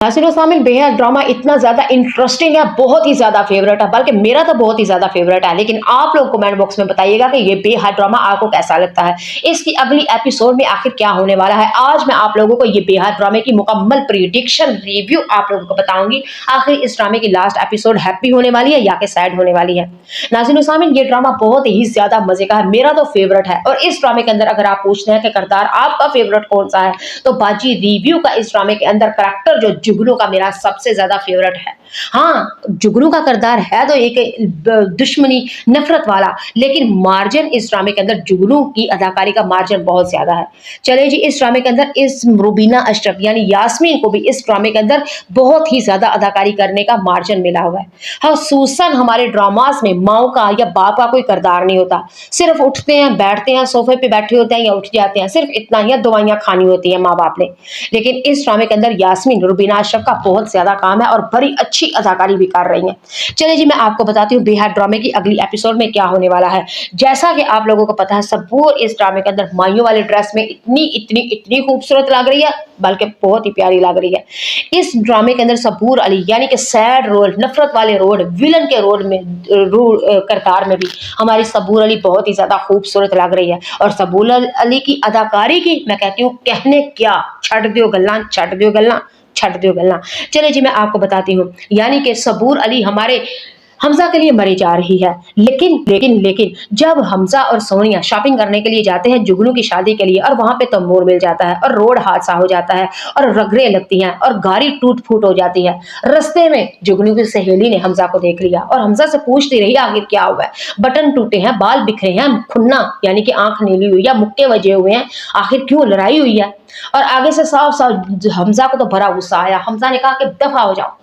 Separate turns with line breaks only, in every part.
नासिर शामिल बेहद ड्रामा इतना ज़्यादा इंटरेस्टिंग है, बहुत ही ज़्यादा फेवरेट है, बल्कि मेरा तो बहुत ही ज़्यादा फेवरेट है। लेकिन आप लोग कमेंट बॉक्स में बताइएगा कि ये बेहद ड्रामा आपको कैसा लगता है, इसकी अगली एपिसोड में आखिर क्या होने वाला है। आज मैं आप लोगों को ये बेहद ड्रामे की मुकम्मल प्रिडिक्शन रिव्यू आप लोगों को बताऊंगी। आखिर इस ड्रामे की लास्ट एपिसोड हैप्पी होने वाली है या कि सैड होने वाली है। नाज़रीन शामिल, ये ड्रामा बहुत ही ज़्यादा मजे का है, मेरा तो फेवरेट है। और इस ड्रामे के अंदर अगर आप पूछते हैं कि किरदार आपका फेवरेट कौन सा है, तो बाजी रिव्यू का इस ड्रामे के अंदर करैक्टर जो जुगनू का मेरा सबसे ज्यादा फेवरेट है। हाँ, जुगनू का किरदार है तो एक दुश्मनी नफरत वाला, लेकिन मार्जिन इस ड्रामे के अंदर जुगनू की अदाकारी का मार्जिन बहुत ज्यादा है। चलिए जी, इस ड्रामे के अंदर इस रुबीना अशरफ यानी यास्मीन को भी इस ड्रामे के अंदर बहुत ही ज्यादा अदाकारी करने का मार्जिन मिला हुआ है। खसूसन हमारे ड्रामास में माओ का या बाप का कोई किरदार नहीं होता, सिर्फ उठते हैं, बैठते हैं, सोफे पे बैठे होते हैं या उठ जाते हैं, सिर्फ इतना ही, दवाइयां खानी होती है माँ बाप ने। लेकिन इस ड्रामे के अंदर यास्मीन रुबीना अशरफ का बहुत ज्यादा काम है और बड़ी अच्छी अदाकारी भी कर रही हैं। चलिए जी, मैं आपको बताती हूँ बेहद ड्रामे की अगली एपिसोड में क्या होने वाला है। जैसा कि आप लोगों को पता है, सबूर इस ड्रामे के अंदर माइयों वाले ड्रेस में इतनी इतनी इतनी खूबसूरत लग रही है, बल्कि बहुत ही प्यारी लग रही है। इस ड्रामे के अंदर सबूर अली यानी कि सैड रोल, नफरत वाले रोल, विलन के रोल में किरदार में भी हमारी सबूर अली बहुत ही ज्यादा खूबसूरत लग रही है। और सबूर अली की अदाकारी की मैं कहती हूँ कहने क्या, छड़ दियो गल्ला, छड़ दियो गल्ला, छड़ दियो गल्ला। चलिए जी, मैं आपको बताती हूँ, यानी कि सबूर अली हमारे हमजा के लिए मरी जा रही है। लेकिन लेकिन लेकिन जब हमजा और सोनिया शॉपिंग करने के लिए जाते हैं जुगनू की शादी के लिए, और वहां पे तमोर मिल जाता है और रोड हादसा हो जाता है और रगड़े लगती हैं और गाड़ी टूट फूट हो जाती है। रास्ते में जुगनू की सहेली ने हमजा को देख लिया और हमजा से पूछती रही आखिर क्या हुआ है। बटन टूटे हैं, बाल बिखरे हैं, खुन्ना यानी कि आंख नीली हुई है, मुक्के वजे हुए हैं, आखिर क्यों लड़ाई हुई है। और आगे से साफ साफ हमजा को तो बड़ा गुस्सा आया। हमजा ने कहा कि दफा हो जाओ।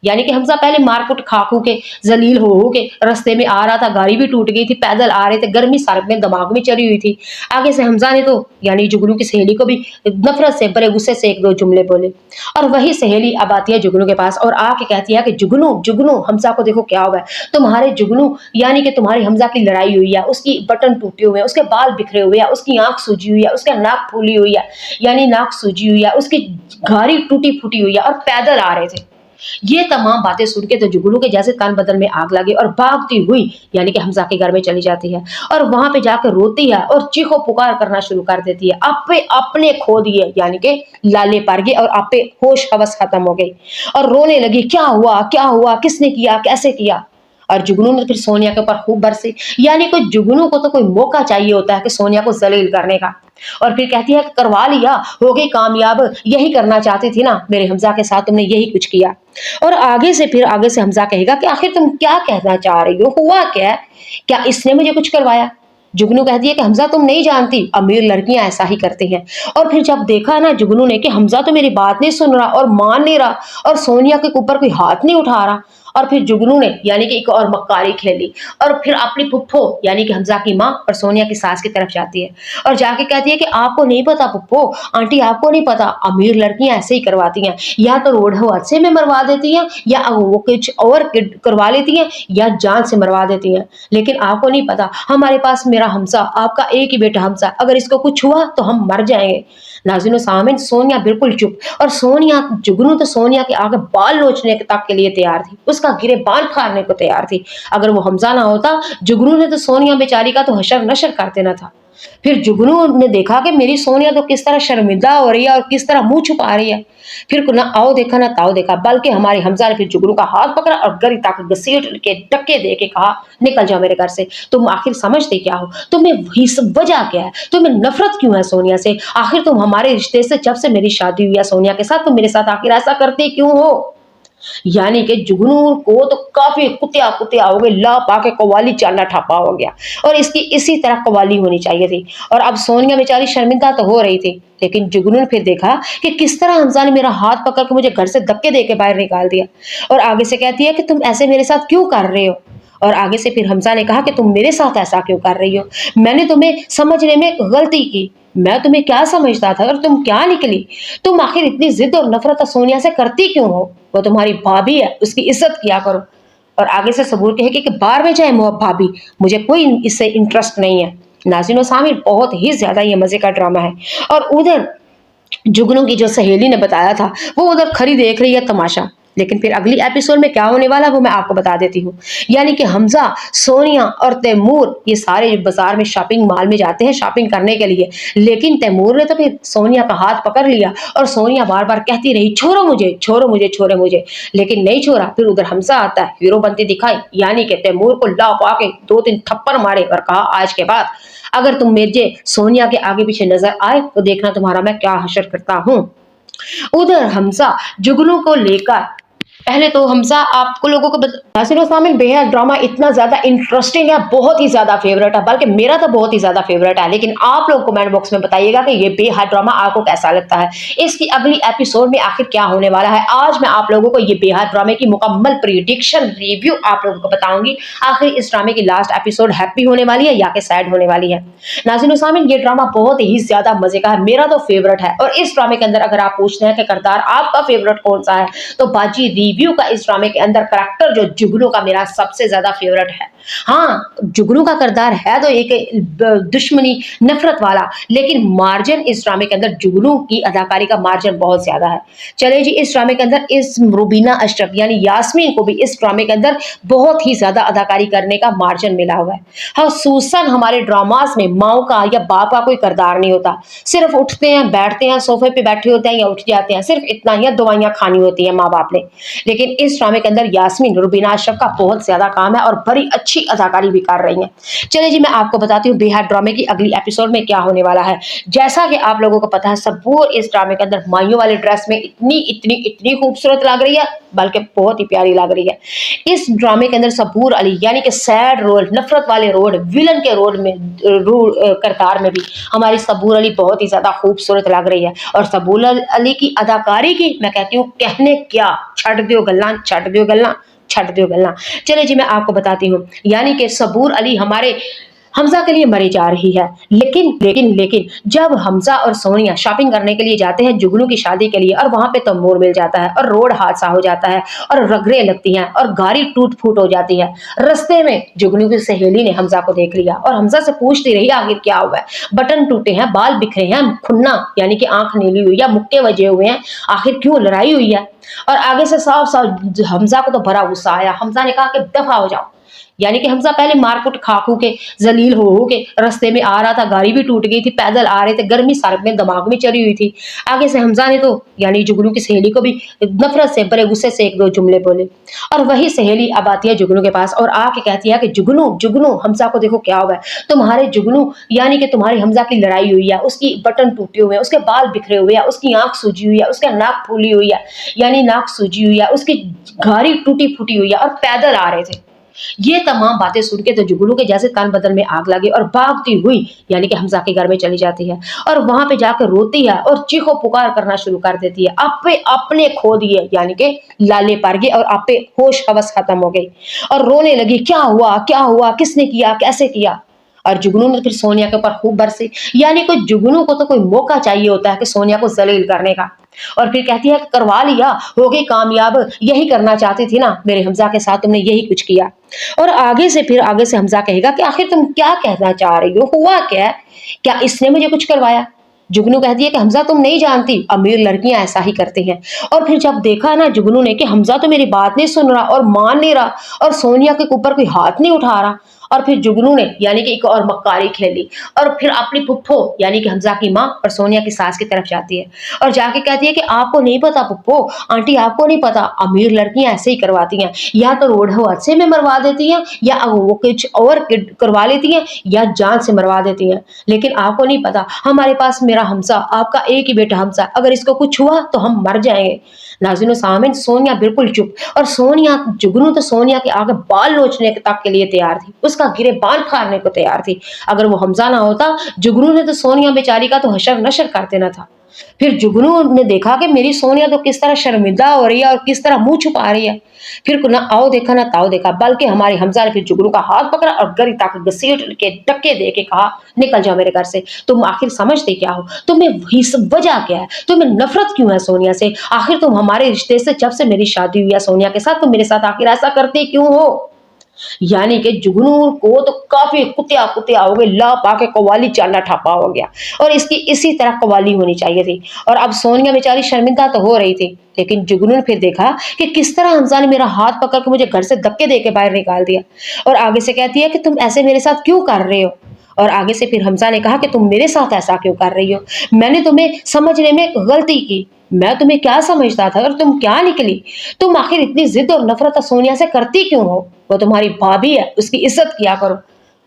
यानी कि हमजा पहले मारकुट खाकू के जलील हो के रास्ते में आ रहा था, गाड़ी भी टूट गई थी, पैदल आ रहे थे, गर्मी सर में दिमाग में चली हुई थी। आगे से हमजा ने तो यानी जुगनू की सहेली को भी नफरत से, बड़े गुस्से से एक दो जुमले बोले। और वही सहेली अब आती है जुगनू के पास और आके कहती है कि जुगनू जुगनू, हमजा को देखो क्या हुआ है। तुम्हारे जुगनू यानी कि तुम्हारी हमजा की लड़ाई हुई है, उसकी बटन टूटे हुए हैं, उसके बाल बिखरे हुए हैं, उसकी आंख सूजी हुई है, उसका नाक फूली हुई है यानी नाक सूजी हुई है, उसकी गाड़ी टूटी फूटी हुई है और पैदल आ रहे थे। ये तमाम बातें सुन के तो जुगनू के जैसे तन बदन में आग लगी और भागती हुई यानी कि हमजा के घर में चली जाती है और वहां पे जाकर रोती है और चीखो पुकार करना शुरू कर देती है। आपे अपने खो दिए यानी कि लाले पड़ गए और आपे होश हवस खत्म हो गई और रोने लगी, क्या हुआ क्या हुआ, किसने किया, कैसे किया। और जुगनू ने फिर सोनिया के ऊपर खूब बरसी, यानी कोई जुगनू को तो कोई मौका चाहिए होता है कि सोनिया को जलील करने का। और फिर कहती है कि करवा लिया, हो गई कामयाब, यही करना चाहती थी ना मेरे हमजा के साथ, तुमने यही कुछ किया। और आगे से हमजा कहेगा कि आखिर तुम क्या कहना चाह रही हो, हुआ क्या, क्या इसने मुझे कुछ करवाया। जुगनू कहती है कि हमजा तुम नहीं जानती, अमीर लड़कियां ऐसा ही करती हैं। और फिर जब देखा ना जुगनू ने कि हमजा तो मेरी बात नहीं सुन रहा और मान नहीं रहा और सोनिया के ऊपर कोई हाथ नहीं उठा रहा, और फिर जुगनू ने यानी कि एक और मक्कारी खेली और फिर अपनी पुप्पो यानी कि हमजा की माँ और सोनिया की सास की तरफ जाती है और जाके कहती है कि आपको नहीं पता पुप्पो, आंटी आपको नहीं पता, अमीर लड़कियां ऐसे ही करवाती हैं, या तो रोड हादसे में मरवा देती हैं या वो कुछ और करवा लेती हैं या जान से मरवा देती हैं, लेकिन आपको नहीं पता, हमारे पास मेरा हमजा, आपका एक ही बेटा हमजा, अगर इसको कुछ हुआ तो हम मर जाएंगे। नाज़रीन सामीन, सोनिया बिल्कुल चुप, और सोनिया जुगनू तो सोनिया के आगे बाल नोचने तक के लिए तैयार थी, उसका गिरेबान फाड़ने को तैयार थी। अगर वो हमजा ना होता, जुगनू ने तो सोनिया बेचारी का तो हशर नशर कर देना था। फिर जुगनू ने देखा कि मेरी सोनिया तो किस तरह शर्मिंदा हो रही है और किस तरह मुंह छुपा रही है। फिर ना आओ देखा ना ताओ देखा, बल्कि हमारे हमजा ने फिर जुगनू का हाथ पकड़ा और गरी तक घसीट के धक्के दे के कहा, निकल जाओ मेरे घर से, तुम आखिर समझते क्या हो, तुम्हें वजह क्या है, तुम्हें नफरत क्यों है सोनिया से, आखिर तुम हमारे रिश्ते से, जब से मेरी शादी हुई है सोनिया के साथ, तुम मेरे साथ आखिर ऐसा करते क्यों हो। यानी कि जुगनू को तो काफी कुतिया कुतिया हो गई, ला पाके कवाली चालना ठप्पा हो गया और इसकी इसी तरह कवाली होनी चाहिए थी। और अब सोनिया बेचारी शर्मिंदा तो हो रही थी, लेकिन जुगनू ने फिर देखा कि किस तरह हमजा ने मेरा हाथ पकड़ के मुझे घर से धक्के दे के बाहर निकाल दिया और आगे से कहती है कि तुम ऐसे मेरे साथ क्यों कर रहे हो। और आगे से फिर हमजा ने कहा कि तुम मेरे साथ ऐसा क्यों कर रही हो, मैंने तुम्हें समझने में गलती की, मैं तुम्हें क्या समझता था और तुम क्या निकली, तुम आखिर इतनी जिद और नफरत सोनिया से करती क्यों हो, वो तुम्हारी भाभी है, उसकी इज्जत किया करो। और आगे से सबूर कहे कि बार में जाए भाभी, मुझे कोई इससे इंटरेस्ट नहीं है। नाज़रीन सामीर, बहुत ही ज्यादा ये मजे का ड्रामा है। और उधर जुगनू की जो सहेली ने बताया था वो उधर खड़ी देख रही है तमाशा। लेकिन फिर अगली एपिसोड में क्या होने वाला वो मैं आपको बता देती हूँ। यानी कि हमजा, सोनिया और तैमूर ये सारे बाजार में शॉपिंग मॉल में जाते हैं शॉपिंग करने के लिए। लेकिन तैमूर ने तो फिर सोनिया का हाथ पकड़ लिया और सोनिया बार बार कहती रही छोड़ो मुझे, छोड़ो मुझे, छोड़ो मुझे, लेकिन नहीं छोड़ा। फिर उधर हमजा आता है हीरो बनती दिखाई, यानी कि तैमूर को ला पाके 2-3 थप्पड़ मारे और कहा आज के बाद अगर तुम मुझे सोनिया के आगे पीछे नजर आए तो देखना तुम्हारा मैं क्या हशर करता हूँ। उधर हमजा जुगनू को लेकर पहले तो हमजा आपको लोगों को नासिर सामिन बेहद ड्रामा इतना ज्यादा इंटरेस्टिंग है, बहुत ही ज्यादा फेवरेट है, बल्कि मेरा तो बहुत ही ज्यादा फेवरेट है। लेकिन आप लोग कमेंट बॉक्स में बताइएगा कि ये बेहद ड्रामा आपको कैसा लगता है, इसकी अगली एपिसोड में आखिर क्या होने वाला है। आज मैं आप लोगों को ये बेहद ड्रामे की मुकम्मल प्रिडिक्शन रिव्यू आप लोगों को बताऊंगी। आखिर इस ड्रामे की लास्ट एपिसोड हैप्पी होने वाली है या कि सैड होने वाली है। नाज़रीन सामिन ये ड्रामा बहुत ही ज्यादा मजे का है, मेरा तो फेवरेट है। और इस ड्रामे के अंदर अगर आप पूछते हैं कि किरदार आपका फेवरेट कौन सा है, तो बाजी रिव्यू का इस ड्रामे के अंदर करैक्टर जो जुगनू का मेरा सबसे ज्यादा फेवरेट है। हाँ, जुगनू का किरदार है तो एक दुश्मनी नफरत वाला, लेकिन मार्जिन इस ड्रामे के अंदर जुगनू की अदाकारी का मार्जिन बहुत ज्यादा है। चले जी, इस ड्रामे के अंदर इस रुबीना अशरफ यानी यास्मीन को भी इस ड्रामे के अंदर बहुत ही ज्यादा अदाकारी करने का मार्जिन मिला हुआ है। खसूसन हमारे ड्रामास में माओ का या बाप का कोई किरदार नहीं होता, सिर्फ उठते हैं, बैठते हैं, सोफे पे बैठे होते हैं या उठ जाते हैं, सिर्फ इतना ही, दवाइयां खानी होती है माँ बाप ने। लेकिन इस ड्रामे के अंदर यास्मीन रुबीना अशरफ का बहुत ज्यादा काम है और बड़ी अच्छी अदाकारी भी कर रही हैं। चलिए जी, मैं आपको बताती हूँ बेहद ड्रामे की अगली एपिसोड में क्या होने वाला है। जैसा कि आप लोगों को पता है, सबूर इस ड्रामे के अंदर माइयों वाले ड्रेस में इतनी इतनी इतनी खूबसूरत लग रही है, बल्कि बहुत ही प्यारी लग रही है। इस ड्रामे के अंदर सबूर अली यानी कि सैड रोल, नफरत वाले रोल, विलन के रोल में किरदार में भी हमारी सबूर अली बहुत ही ज्यादा खूबसूरत लग रही है। और सबूर अली की अदाकारी की मैं कहती हूँ कहने क्या, छट दियो गल्ला, छट दियो गल्ला, छट दियो गल्ला। चले जी, मैं आपको बताती हूँ, यानी कि सबूर अली हमारे हमजा के लिए मरी जा रही है। लेकिन लेकिन लेकिन जब हमजा और सोनिया शॉपिंग करने के लिए जाते हैं जुगनू की शादी के लिए, और वहां पे तैमूर मिल जाता है और रोड हादसा हो जाता है और रगड़े लगती हैं और गाड़ी टूट फूट हो जाती है। रस्ते में जुगनू की सहेली ने हमजा को देख लिया और हमजा से पूछती रही आखिर क्या हुआ है, बटन टूटे हैं, बाल बिखरे हैं, खुन्ना यानी कि आंख नीली हुई है, मुक्के वजे हुए हैं, आखिर क्यों लड़ाई हुई है। और आगे से साफ साफ हमजा को तो बड़ा गुस्सा आया। हमजा ने कहा कि दफा हो जाओ, यानी कि हमजा पहले मारकुट खाकू के जलील हो के रास्ते में आ रहा था, गाड़ी भी टूट गई थी, पैदल आ रहे थे, गर्मी सर में दिमाग में चढ़ी हुई थी। आगे से हमजा ने तो यानी जुगनू की सहेली को भी नफरत से, बड़े गुस्से से 1-2 जुमले बोले। और वही सहेली अब आती है जुगनू के पास और आके कहती है कि जुगनू जुगनू हमजा को देखो क्या हुआ है, तुम्हारे जुगनू यानी कि तुम्हारी हमजा की लड़ाई हुई है, उसकी बटन टूटे हुए हैं, उसके बाल बिखरे हुए हैं, उसकी आंख सूजी हुई है, उसका नाक फूली हुई है, यानी नाक सूजी हुई है, उसकी गाड़ी टूटी फूटी हुई है और पैदल आ रहे थे। ये तमाम बातें सुन के तो जुगनू के जैसे तन बदन में आग लगी और भागती हुई यानी कि हमजा के घर में चली जाती है और वहां पे जाकर रोती है और चीखो पुकार करना शुरू कर देती है। आपे अपने खो दिए यानी कि लाले पड़ गए और आपे होश हवस खत्म हो गई और रोने लगी, क्या हुआ, क्या हुआ, किसने किया, कैसे किया। और जुगनू ने फिर सोनिया के ऊपर खूब बरसे, यानी कि जुगनू को तो कोई मौका चाहिए होता है कि सोनिया को जलील करने का। और फिर कहती है करवा लिया, हो गई कामयाब, यही करना चाहती थी ना मेरे हमजा के साथ, तुमने यही कुछ किया। और आगे से हमजा कहेगा कि आखिर तुम क्या कहना चाह रही हो, हुआ क्या इसने मुझे कुछ करवाया। जुगनू कहती है कि हमजा तुम नहीं जानती, अमीर लड़कियां ऐसा ही करती हैं। और फिर जब देखा ना जुगनू ने कि हमजा तो मेरी बात नहीं सुन रहा और मान नहीं रहा और सोनिया के ऊपर कोई हाथ नहीं उठा रहा, और फिर जुगनू ने यानी कि एक और मक्कारी खेली और फिर अपनी पुप्पो यानी कि हमजा की माँ और सोनिया की सास की तरफ जाती है और जाके कहती है कि आपको नहीं पता पुप्पो, आंटी आपको नहीं पता, अमीर लड़कियां ऐसे ही करवाती हैं, या तो रोड हादसे में मरवा देती हैं या वो कुछ और करवा लेती हैं या जान से मरवा देती हैं, लेकिन आपको नहीं पता हमारे पास मेरा हमजा, आपका एक ही बेटा हमजा, अगर इसको कुछ हुआ तो हम मर जाएंगे। नाज़रीन सामिन, सोनिया बिल्कुल चुप और सोनिया जुगनू तो सोनिया के आगे बाल नोचने तक के लिए तैयार थी, उसका गिरेबान फाड़ने को तैयार थी। अगर वो हमजा ना होता, जुगनू ने तो सोनिया बेचारी का तो हशर नशर कर देना था। फिर जुगनू ने देखा कि मेरी सोनिया तो किस तरह शर्मिंदा हो रही है और किस तरह मुंह छुपा रही है। फिर ना आओ देखा ना ताओ देखा, बल्कि हमारे हमजा ने फिर जुगनू का हाथ पकड़ा और गरी तक घसीट के धक्के दे के कहा निकल जाओ मेरे घर से, तुम आखिर समझते क्या हो, तुम्हें वजह क्या है, तुम्हें नफरत क्यों है सोनिया से, आखिर तुम हमारे रिश्ते से जब से मेरी शादी हुई है सोनिया के साथ, तुम मेरे साथ आखिर ऐसा करते क्यों हो। यानी कि जुगनू को तो काफी कुतिया कुतिया हो गई, ला पाके कवाली चालना ठप्पा हो गया। और इसकी इसी तरह कवाली होनी चाहिए थी। और अब सोनिया बेचारी शर्मिंदा तो हो रही थी, लेकिन जुगनू ने फिर देखा कि किस तरह हमजा ने मेरा हाथ पकड़ के मुझे घर से धक्के दे के बाहर निकाल दिया। और आगे से कहती है कि तुम ऐसे मेरे साथ क्यों कर रहे हो। और आगे से फिर हमजा ने कहा कि तुम मेरे साथ ऐसा क्यों कर रही हो, मैंने तुम्हें समझने में गलती की, मैं तुम्हें क्या समझता था और तुम क्या निकली। तुम आखिर इतनी जिद और नफरत सोनिया से करती क्यों हो, वो तुम्हारी भाभी है, उसकी इज्जत किया करो।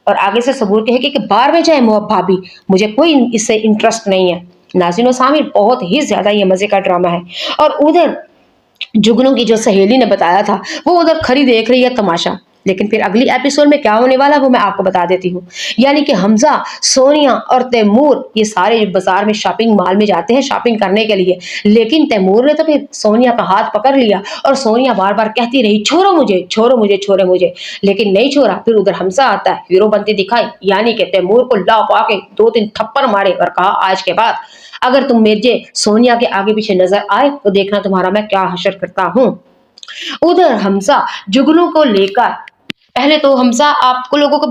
और आगे से सबूर कहे कि बार में जाए मोहब भाभी, मुझे कोई इससे इंटरेस्ट नहीं है। नाज़रीन सामिर, बहुत ही ज्यादा ये मजे का ड्रामा है। और उधर जुगनू की जो सहेली ने बताया था, वो उधर खड़ी देख रही है तमाशा। लेकिन फिर अगली एपिसोड में क्या होने वाला है वो मैं आपको बता देती हूँ। यानी कि हमजा, सोनिया और तैमूर ये सारे बाजार में शॉपिंग मॉल में जाते हैं शॉपिंग करने के लिए। लेकिन तैमूर ने तो फिर सोनिया का हाथ पकड़ लिया और सोनिया बार बार कहती रही छोड़ो मुझे छोड़ो मुझे छोड़ो मुझे, लेकिन नहीं छोड़ा। फिर उधर हमजा आता है, हीरो बनती दिखाई, यानी कि तैमूर को ला पाके 2-3 थप्पड़ मारे और कहा आज के बाद अगर तुम मुझे सोनिया के आगे पीछे नजर आए तो देखना तुम्हारा मैं क्या हशर करता हूँ। उधर हमजा जुगनू को लेकर, पहले तो हमजा आपको लोगों को